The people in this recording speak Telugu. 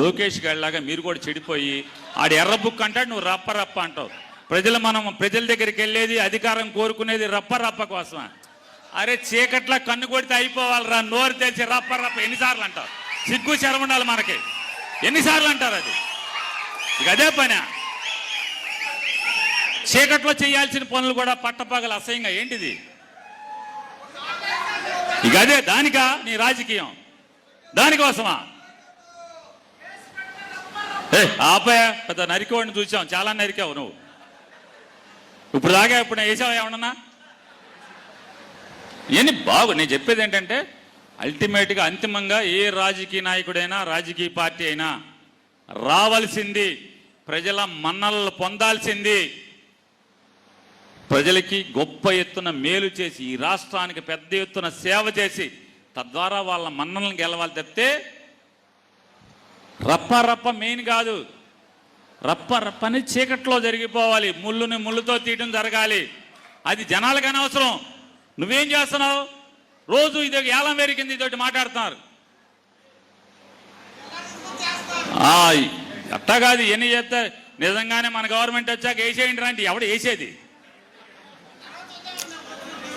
లోకేష్ గారిలాగా మీరు కూడా చెడిపోయి ఆడు ఎర్ర బుక్ అంటాడు, నువ్వు రప్ప రప్ప అంటావు. ప్రజల దగ్గరికి వెళ్ళేది అధికారం కోరుకునేది రప్ప రప్ప కోసమా? అరే చీకట్లా కన్ను కొడితే అయిపోవాలరా, నోరు తెరిచి రప్ప రప్ప ఎన్నిసార్లు అంటావు? సిగ్గు శరం ఉండాలి మనకి, ఎన్నిసార్లు అంటారు? అది ఇక అదే పని. చీకట్లో చేయాల్సిన పనులు కూడా పట్టపగలు అసహ్యంగా ఏంటిది? ఇక అదే దానికా నీ రాజకీయం? దానికోసమా? ఆపయ పెద్ద నరికోడిని చూసాం, చాలా నరికావు నువ్వు. ఇప్పుడు దాకా ఇప్పుడు వేసావా ఏమన్నా? ఇవన్నీ నేను చెప్పేది ఏంటంటే అల్టిమేట్గా అంతిమంగా ఏ రాజకీయ నాయకుడైనా రాజకీయ పార్టీ అయినా రావాల్సింది ప్రజల మన్ననలు పొందాల్సింది, ప్రజలకి గొప్ప ఎత్తున మేలు చేసి ఈ రాష్ట్రానికి పెద్ద ఎత్తున సేవ చేసి తద్వారా వాళ్ళ మన్ననలను గెలవాలి తప్పితే రప్ప రప్ప మెయిన్ కాదు. రప్ప రప్పని చీకట్లో జరిగిపోవాలి, ముళ్ళుని ముళ్ళుతో తీయడం జరగాలి. అది జనాలకు అనవసరం. నువ్వేం చేస్తున్నావు? రోజు ఇది ఏలం వేరికింది ఇదొకటి మాట్లాడుతున్నారు. అట్టా కాదు, ఎన్ని చేస్తే నిజంగానే మన గవర్నమెంట్ వచ్చాక వేసేయండి రండి. ఎవడు వేసేది?